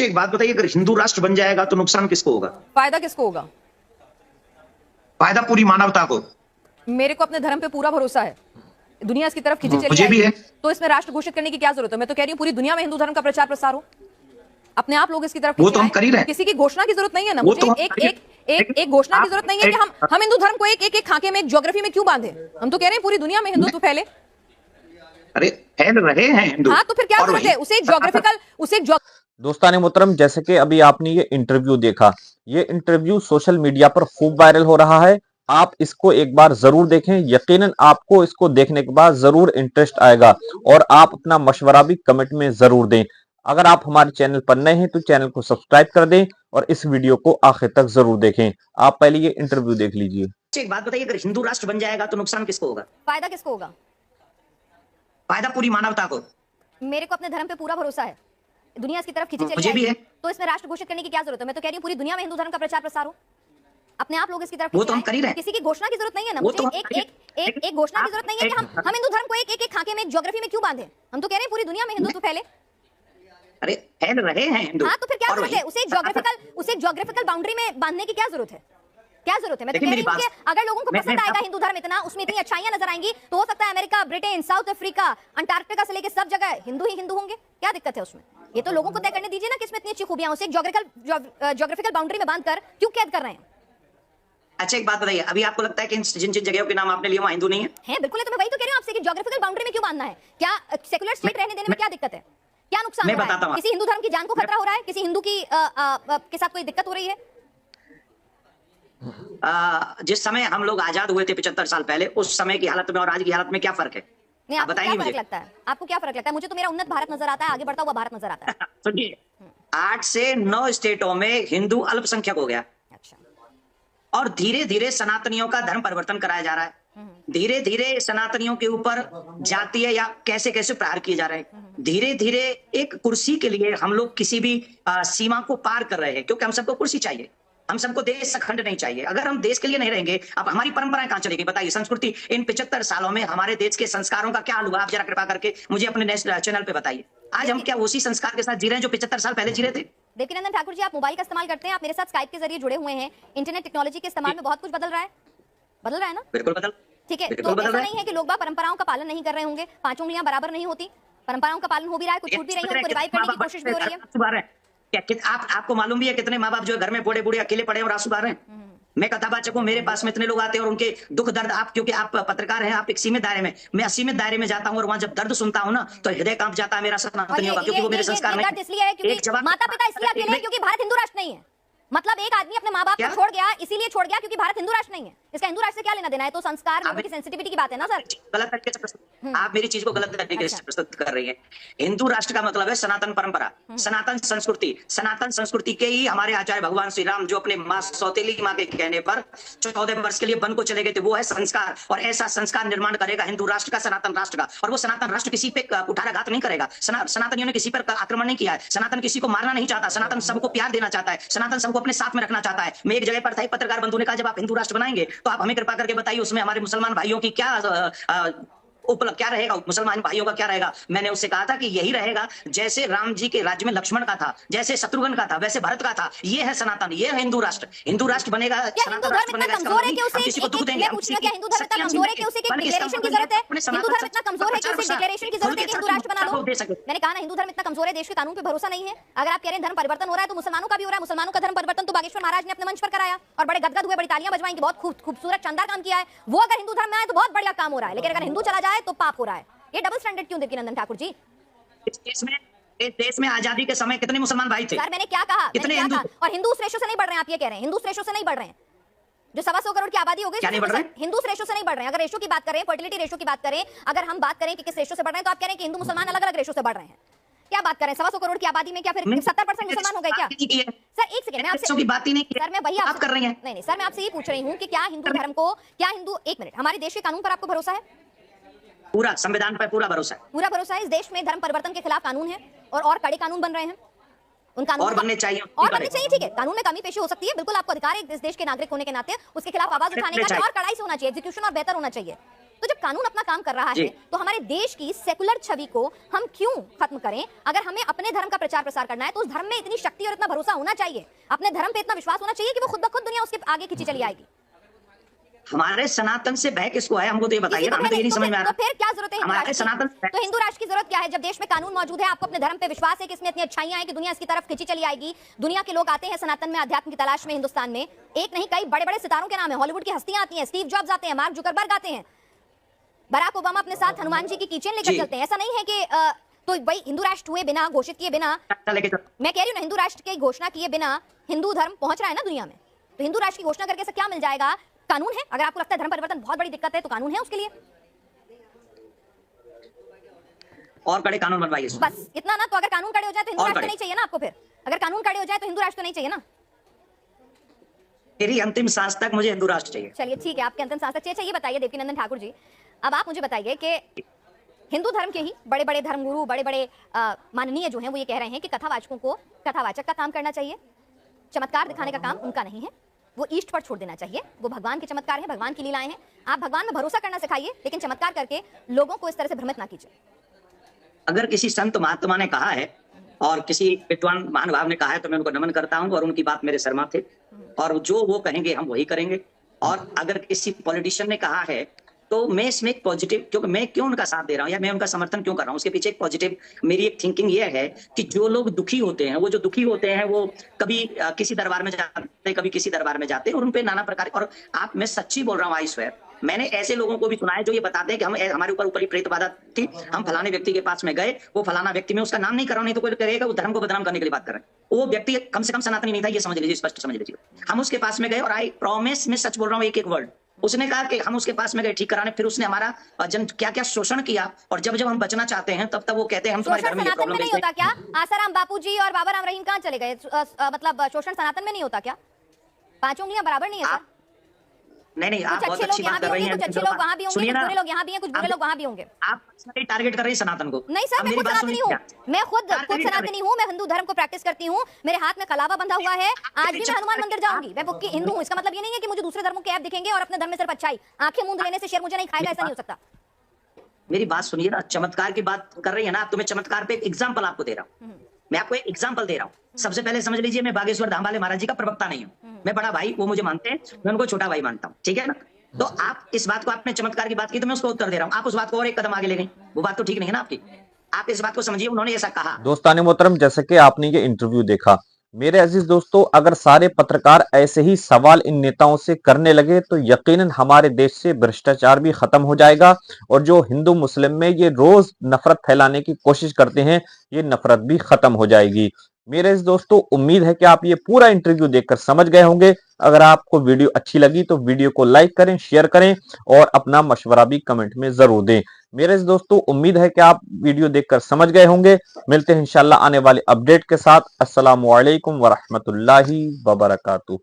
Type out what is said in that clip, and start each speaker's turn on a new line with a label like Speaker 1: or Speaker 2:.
Speaker 1: एक बात बताइए, अगर हिंदू राष्ट्र बन जाएगा तो नुकसान किसको होगा?
Speaker 2: फायदा किसको होगा?
Speaker 1: फायदा पूरी मानवता को।
Speaker 2: मेरे को अपने धर्म पे पूरा भरोसा है, दुनिया इसकी तरफ खींची चली
Speaker 1: मुझे भी
Speaker 2: जाएगी,
Speaker 1: है।
Speaker 2: तो इसमें राष्ट्र घोषित करने की क्या जरूरत है? मैं तो कह रही हूँ पूरी दुनिया में हिंदू धर्म का प्रचार प्रसार हो, अपने आप लोग इसकी तरफ
Speaker 1: वो
Speaker 2: खींचे
Speaker 1: तो हम
Speaker 2: आएं।
Speaker 1: कर ही रहे हैं।
Speaker 2: किसी की घोषणा की जरूरत नहीं है ना,
Speaker 1: वो
Speaker 2: मुझे
Speaker 1: तो हम
Speaker 2: एक
Speaker 1: कर ही
Speaker 2: एक
Speaker 1: रहे हैं।
Speaker 2: एक एक घोषणा की जरूरत नहीं है कि
Speaker 1: एक-
Speaker 2: हम हिंदू धर्म को एक खाके में, एक ज्योग्राफी में क्यों बांधे? हम तो कह रहे हैं पूरी दुनिया में हिंदुत्व फैले।
Speaker 1: अरे फैल रहे हैं हिंदू।
Speaker 2: हाँ, तो फिर क्या
Speaker 1: और
Speaker 2: जरूरत
Speaker 1: वही
Speaker 2: है उसे ज्योग्राफिकल
Speaker 3: दोस्ताने मोहतरम, जैसे कि अभी आपने ये इंटरव्यू देखा, ये इंटरव्यू सोशल मीडिया पर खूब वायरल हो रहा है। आप इसको एक बार जरूर देखें, यकीनन आपको इसको देखने के बाद जरूर इंटरेस्ट आएगा और आप अपना मशवरा भी कमेंट में जरूर दें। अगर आप हमारे चैनल पर नए हैं तो चैनल को सब्सक्राइब कर दें और इस वीडियो को आखिर तक जरूर देखें। आप पहले ये इंटरव्यू देख लीजिए।
Speaker 1: एक बात बताइए, अगर हिंदू राष्ट्र बन जाएगा तो नुकसान किसको होगा?
Speaker 2: फायदा किसको होगा?
Speaker 1: फायदा पूरी मानवता को।
Speaker 2: मेरे को अपने धर्म पे पूरा भरोसा है, दुनिया इसकी तरफ खींची चली
Speaker 1: मुझे भी
Speaker 2: जाएगी,
Speaker 1: है।
Speaker 2: तो इसमें राष्ट्र घोषित करने की क्या जरूरत है? मैं तो कह रही हूँ पूरी दुनिया में हिंदू धर्म का प्रचार प्रसार हो, अपने आप लोग इसकी तरफ
Speaker 1: वो
Speaker 2: खींचे
Speaker 1: तो हम
Speaker 2: आएं।
Speaker 1: कर ही रहे हैं।
Speaker 2: किसी की घोषणा की जरूरत नहीं है ना,
Speaker 1: वो
Speaker 2: मुझे
Speaker 1: तो हम
Speaker 2: एक
Speaker 1: कर ही
Speaker 2: एक
Speaker 1: रहे हैं।
Speaker 2: एक एक घोषणा की जरूरत नहीं है कि हम हिंदू धर्म को एक खाके में, एक ज्योग्राफी में क्यों बांधे? हम तो कह रहे हैं पूरी दुनिया में हिंदुत्व फैले।
Speaker 1: अरे फैल रहे हैं हिंदू।
Speaker 2: हाँ, तो फिर क्या
Speaker 1: और
Speaker 2: जरूरत
Speaker 1: वही-
Speaker 2: है उसे ज्योग्राफिकल बाउंड्री में बांधने की क्या जरूरत है? क्या जरूरत है? मैं तो
Speaker 1: देखिए
Speaker 2: कह रही
Speaker 1: मेरी
Speaker 2: हूँ कि
Speaker 1: बात-
Speaker 2: अगर लोगों को
Speaker 1: मैं-
Speaker 2: पसंद
Speaker 1: मैं-
Speaker 2: आएगा हिंदू धर्म इतना, उसमें इतनी अच्छाइयां नजर आएंगी, तो हो सकता है America, Britain, south Africa, Antarctica से लेकर सब जगह हिंदू ही हिंदू होंगे। क्या दिक्कत है उसमें? ये तो लोगों को तय करने दीजिए ना कि इसमें इतनी अच्छी खूबियां, उसे ज्योग्राफिकल बाउंड्री में बांधकर क्यों कैद कर रहे हैं?
Speaker 1: अच्छा एक बात बताइए, अभी आपको लगता है कि जिन जिन जगहों के नाम आपने लिए वहां हिंदू नहीं है?
Speaker 2: है, बिल्कुल है। तो मैं वही तो कह रही हूँ आपसे कि ज्योग्राफिकल बाउंड्री में क्यों बांधना है? क्या सेकुलर स्टेट रहने देने में क्या दिक्कत है? क्या नुकसान
Speaker 1: मैं
Speaker 2: हो रहा
Speaker 1: बताता
Speaker 2: है?
Speaker 1: हूँ।
Speaker 2: किसी हिंदू धर्म की जान को खतरा हो रहा है? किसी हिंदू की के साथ कोई दिक्कत हो रही है?
Speaker 1: जिस समय हम लोग आजाद हुए थे 75 साल पहले, उस समय की हालत में और आज की हालत में क्या फर्क है?
Speaker 2: नहीं,
Speaker 1: आप
Speaker 2: आपको क्या
Speaker 1: बताइए
Speaker 2: फर्क
Speaker 1: मुझे।
Speaker 2: लगता है? आपको क्या फर्क लगता है? मुझे तो मेरा उन्नत भारत नजर आता है, आगे बढ़ता हुआ भारत नजर आता है।
Speaker 1: सुनिए, 8 से 9 स्टेटों में हिंदू अल्पसंख्यक हो गया
Speaker 2: अच्छा,
Speaker 1: और धीरे धीरे सनातनियों का धर्म परिवर्तन कराया जा रहा है। धीरे धीरे सनातनियों के ऊपर जातीय या कैसे कैसे प्रहार किए जा रहे हैं। धीरे धीरे एक कुर्सी के लिए हम लोग किसी भी सीमा को पार कर रहे हैं, क्योंकि हम सबको कुर्सी चाहिए, हम सबको देश अखंड नहीं चाहिए। अगर हम देश के लिए नहीं रहेंगे, अब हमारी परंपराएं कहां चलेगी? बताइए। संस्कृति, इन 75 सालों में हमारे देश के संस्कारों का क्या हाल हुआ? आप जरा कृपा करके मुझे अपने नेशनल चैनल पे बताइए। आज हम क्या उसी संस्कार के साथ जी रहे हैं जो 75 साल पहले जी रहे थे?
Speaker 2: देवकीनंदन ठाकुर जी, आप मोबाइल का इस्तेमाल करते हैं, आप मेरे साथ स्काइप के जरिए जुड़े हुए हैं। इंटरनेट टेक्नोलॉजी के इस्तेमाल में बहुत कुछ बदल रहा है, ना?
Speaker 1: बिल्कुल बदल
Speaker 2: ठीक है,
Speaker 1: बिल्कुल
Speaker 2: तो
Speaker 1: बदल
Speaker 2: ऐसा
Speaker 1: रहा है।
Speaker 2: नहीं है कि लोग बाग परंपराओं का पालन नहीं कर रहे होंगे, पांचों उंगलियां बराबर नहीं होती, परंपराओं का पालन हो भी रहा है, कुछ छूट भी रही है, उनको रिवाइव करने की कोशिश भी हो रही है।
Speaker 1: आपको मालूम भी है कितने माँ बाप जो घर में बूढ़े बूढ़े अकेले पड़े और आंसू बहा रहे हैं? मैं कथावाचक हूँ, मेरे पास में इतने लोग आते हैं और उनके दुख दर्द, आप क्योंकि आप पत्रकार हैं, आप एक सीमित दायरे में, मैं असीमित दायरे में जाता हूँ और वहां जब दर्द सुनता हूँ ना तो हृदय कांप जाता है मेरा सनातनियों का, क्योंकि वो मेरे संस्कार
Speaker 2: ये
Speaker 1: नहीं।
Speaker 2: दर्द इसलिए है क्योंकि माता पिता इसलिए अकेले हैं क्योंकि भारत हिंदू राष्ट्र नहीं है। मतलब एक आदमी अपने माँ बाप को छोड़ गया, इसीलिए छोड़ गया क्योंकि भारत हिंदू राष्ट्र नहीं है। इसका हिंदू राष्ट्र से क्या लेना देना है? तो संस्कार, लोगों की सेंसिटिविटी की बात है ना सर।
Speaker 1: गलत तरीके से आप मेरी चीज को गलत तरीके से प्रस्तुत कर रही है। हिंदू राष्ट्र का मतलब है सनातन परंपरा, सनातन संस्कृति। सनातन संस्कृति के ही हमारे आचार्य भगवान श्री राम जो अपने माँ सौतेली माँ के कहने पर 14 वर्ष के लिए वन को चले गए थे, वो है संस्कार। और ऐसा संस्कार निर्माण करेगा हिंदू राष्ट्र का, सनातन राष्ट्र का। और वो सनातन राष्ट्र किसी पे कुठाराघात नहीं करेगा। सनातनियों ने किसी पर आक्रमण नहीं किया है। सनातन किसी को मारना नहीं चाहता। सनातन सबको प्यार देना चाहता है। सनातन सबको अपने साथ में रखना चाहता है। मैं एक जगह पर था, पत्रकार बंधु ने कहा जब आप हिंदू राष्ट्र बनाएंगे तो आप हमें कृपा करके बताइए उसमें हमारे मुसलमान भाइयों की क्या क्या रहेगा, मुसलमान भाइयों का क्या रहेगा? मैंने उससे कहा था कि यही रहेगा जैसे राम जी के राज्य में लक्ष्मण का था, जैसे शत्रुघ्न का था, वैसे भरत का था। ये है सनातन, ये है हिंदू राष्ट्र। हिंदू राष्ट्र बनेगा,
Speaker 2: हिंदू धर्म इतना कमजोर है कि उसे किसी को दुख देंगे? क्या हिंदू धर्म इतना कमजोर है कि उसे डिक्लेरेशन की जरूरत है? हिंदू धर्म इतना कमजोर है कि उसे डिक्लेरेशन की जरूरत है कि हिंदू राष्ट्र बना लो? मैंने कहा ना, हिंदू धर्म इतना कमजोर है, देश के कानून पे भरोसा नहीं है। अगर आप कह रहे हैं धर्म परिवर्तन हो रहा है तो मुसलमानों का भी हो रहा है। मुसलमानों का धर्म परिवर्तन तो बागेश्वर महाराज ने अपने मंच पर कराया और बड़े गदगद हुए, बड़ी तालियां बजवाएंगे, बहुत खूबसूरत शानदार काम किया है। वो अगर हिंदू धर्म में आए तो बहुत बढ़िया काम हो रहा है, लेकिन अगर हिंदू चला जाए तो पाप हो रहा है। ये डबल स्टैंडर्ड क्यों देवकीनंदन ठाकुर जी?
Speaker 1: इस देश में आजादी के समय कितने मुसलमान भाई थे?
Speaker 2: सर मैंने क्या कहा?
Speaker 1: कितने हिंदू?
Speaker 2: और हिंदू उस रेशो से नहीं बढ़ रहे हैं, आप ये कह रहे हैं हिंदू उस रेशो से नहीं बढ़ रहे हैं जो 125 करोड़ की आबादी हो गई। हिंदू रेशो से नहीं बढ़ रहे हैं। अगर रेशो की बात करें, फर्टिलिटी रेशो की बात करें, अगर हम बात करें कि किस रेशो से बढ़ रहे हैं, तो आप कह रहे हैं कि हिंदू मुसलमान अलग अलग रेशो से बढ़ रहे हैं। क्या बात करें? 125 करोड़ की आबादी में क्या फिर 70% मुसलमान हो गए क्या? सर एक सेकंड, मैं आपसे
Speaker 1: की बात ही नहीं की।
Speaker 2: सर मैं वही
Speaker 1: आप कर रही हैं।
Speaker 2: नहीं सर, मैं आपसे ये पूछ रही हूँ कि क्या हिंदू धर्म को, क्या हिंदू, एक मिनट, हमारे देश के कानून पर आपको भरोसा है?
Speaker 1: पूरा संविधान पर पूरा भरोसा है।
Speaker 2: पूरा भरोसा है। इस देश में धर्म परिवर्तन के खिलाफ कानून है और कड़े कानून बन रहे हैं। उन कानून
Speaker 1: और बनने चाहिए,
Speaker 2: ठीक है। कानून में कमी पेशी हो सकती है, बिल्कुल आपको अधिकार है इस देश के नागरिक होने के नाते उसके खिलाफ आवाज उठाने का, और कड़ाई से होना चाहिए, एग्जीक्यूशन और बेहतर होना चाहिए। तो जब कानून अपना काम कर रहा है तो हमारे देश की सेकुलर छवि को हम क्यों खत्म करें? अगर हमें अपने धर्म का प्रचार प्रसार करना है तो उस धर्म में इतनी शक्ति और इतना भरोसा होना चाहिए, अपने धर्म पे इतना विश्वास होना चाहिए कि वो खुद ब खुद दुनिया उसके आगे खींची चली आएगी।
Speaker 1: हमारे सनातन से भय किसको है, हमको तो ये बताइए ना, हमें तो ये नहीं समझ में आ रहा।
Speaker 2: तो फिर क्या जरूरत है
Speaker 1: हमारे सनातन?
Speaker 2: तो हिंदू राष्ट्र की जरूरत क्या है जब देश में कानून मौजूद है? आपको अपने धर्म पे विश्वास है कि इसमें इतनी अच्छाइयां हैं कि दुनिया इसकी तरफ खींची चली आएगी। दुनिया के लोग आते हैं सनातन में अध्यात्म की तलाश में हिंदुस्तान में, एक नहीं कई बड़े बड़े सितारों के नाम है, हॉलीवुड की हस्तियां आती हैं, स्टीव जॉब्स आते हैं, मार्क जुकरबर्ग आते हैं, बराक ओबामा अपने साथ हनुमान जी की कीचेन लेकर चलते हैं। ऐसा नहीं है कि तो भाई हिंदू राष्ट्र हुए बिना, घोषित किए बिना, मैं कह रही हूँ ना, हिंदू राष्ट्र की घोषणा किए बिना हिंदू धर्म पहुंच रहा है ना दुनिया में, तो हिंदू राष्ट्र की घोषणा करके ऐसा क्या मिल जाएगा? कानून है। अगर आपको लगता है धर्म परिवर्तन बहुत बड़ी दिक्कत है तो कानून है उसके लिए,
Speaker 1: और कड़े कानून बनवाइए
Speaker 2: बस इतना ना। तो अगर कानून कड़े हो जाए तो हिंदू राष्ट्र नहीं चाहिए ना आपको? फिर अगर कानून कड़े हो जाए तो हिंदू राष्ट्र नहीं चाहिए ना?
Speaker 1: मेरी अंतिम सांस तक मुझे हिंदू राष्ट्र चाहिए।
Speaker 2: चलिए ठीक है, आपके अंतिम सांस तक चाहिए। ये बताइए देवकीनंदन ठाकुर जी, अब आप मुझे बताइए कि हिंदू धर्म के ही बड़े बड़े धर्मगुरु, बड़े बड़े माननीय जो हैं वो ये कह रहे हैं कि कथावाचकों को कथावाचक का काम करना चाहिए, चमत्कार दिखाने का काम उनका नहीं है, वो ईस्ट पर छोड़ देना चाहिए। वो भगवान के चमत्कार हैं, भगवान की लीलाएं हैं, आप भगवान में भरोसा करना सिखाइए, लेकिन चमत्कार करके लोगों को इस तरह से भ्रमित ना कीजिए।
Speaker 1: अगर किसी संत महात्मा ने कहा है और किसी विद्वान महानुभाव ने कहा है तो मैं उनको नमन करता हूं और उनकी बात मेरे सर माथे, और जो वो कहेंगे हम वही करेंगे। और अगर किसी पॉलिटिशियन ने कहा है तो मैं इसमें एक पॉजिटिव, क्योंकि मैं क्यों उनका साथ दे रहा हूं या मैं उनका समर्थन क्यों कर रहा हूं, उसके पीछे एक पॉजिटिव मेरी एक थिंकिंग ये है कि जो लोग दुखी होते हैं, वो जो दुखी होते हैं वो कभी किसी दरबार में जाते हैं, कभी किसी दरबार में जाते हैं, और उनपे नाना प्रकार, और आप, मैं सच्ची बोल रहा हूँ, आई स्वेयर, मैंने ऐसे लोगों को भी सुना है जो ये बताते हैं कि हम, हमारे ऊपर ऊपरी प्रेत बाधा थी, हम फलाने व्यक्ति के पास में गए, वो फलाना व्यक्ति, में उसका नाम नहीं कर रहा हूं, नहीं तो कोई कहेगा वो धर्म को बदनाम करने के लिए बात कर रहे हैं, वो व्यक्ति कम से कम सनातनी नहीं था, ये समझ लीजिए, स्पष्ट समझ लीजिए। हम उसके पास में गए और आई प्रॉमिस, मैं सच बोल रहा हूँ, एक एक वर्ड, उसने कहा कि हम उसके पास में गए ठीक कराने, फिर उसने हमारा जन क्या क्या शोषण किया, और जब जब हम बचना चाहते हैं तब तब वो कहते हैं हम तुम्हारे घर में ये प्रॉब्लम
Speaker 2: नहीं होता क्या? आसाराम बापूजी और बाबा राम रहीम कहाँ चले गए? मतलब शोषण सनातन में नहीं होता क्या? पांच उंगलियां बराबर नहीं है सर?
Speaker 1: नहीं, आप बहुत अच्छी बात कर रही हैं,
Speaker 2: कुछ अच्छे लोग वहां भी होंगे, कुछ बुरे लोग यहाँ भी हैं, कुछ बुरे लोग वहां भी होंगे।
Speaker 1: आप टारगेट कर रही है सनातन को?
Speaker 2: नहीं सर, मैं खुद सनातनी हूँ, मैं खुद सनातनी हूँ, मैं हिंदू धर्म को प्रैक्टिस करती हूँ, मेरे हाथ में कलावा बंधा हुआ है, आज भी मैं हनुमान मंदिर जाऊंगी, मैं बुक्की हिंदू हूँ। इसका मतलब ये नहीं है कि मुझे दूसरे धर्मों के ऐप दिखेंगे और अपने धर्म में सिर्फ अच्छाई, आंखें मूंद लेने से शेर मुझे नहीं खाएगा, ऐसा नहीं हो सकता।
Speaker 1: मेरी बात सुनिए ना, चमत्कार की बात कर रही है ना, तो मैं चमत्कार पे एक एग्जाम्पल आपको दे रहा हूँ, मैं आपको एक एग्जाम्पल दे रहा हूँ। सबसे पहले समझ लीजिए, मैं बागेश्वर धाम वाले महाराज जी का प्रवक्ता नहीं हूँ, मैं बड़ा भाई, वो मुझे मानते हैं, मैं उनको छोटा भाई मानता हूँ, ठीक है ना? तो आप इस बात को, आपने चमत्कार की बात की तो मैं उसको उत्तर दे रहा हूँ, आप उस बात को और एक कदम आगे ले गई, वो बात तो ठीक नहीं है ना आपकी। आप इस बात को समझिए, उन्होंने ऐसा कहा।
Speaker 3: दोस्तान मोहतरम, जैसे कि आपने ये इंटरव्यू देखा, मेरे अजीज दोस्तों, अगर सारे पत्रकार ऐसे ही सवाल इन नेताओं से करने लगे तो यकीनन हमारे देश से भ्रष्टाचार भी खत्म हो जाएगा, और जो हिंदू मुस्लिम में ये रोज नफरत फैलाने की कोशिश करते हैं, ये नफरत भी खत्म हो जाएगी। मेरे दोस्तों, उम्मीद है कि आप ये पूरा इंटरव्यू देखकर समझ गए होंगे। अगर आपको वीडियो अच्छी लगी तो वीडियो को लाइक करें, शेयर करें और अपना मशवरा भी कमेंट में जरूर दें। मेरे दोस्तों, उम्मीद है कि आप वीडियो देखकर समझ गए होंगे। मिलते हैं इंशाल्लाह आने वाले अपडेट के साथ। अस्सलामु अलैकुम वरहमतुल्लाहि वबरकातुहू।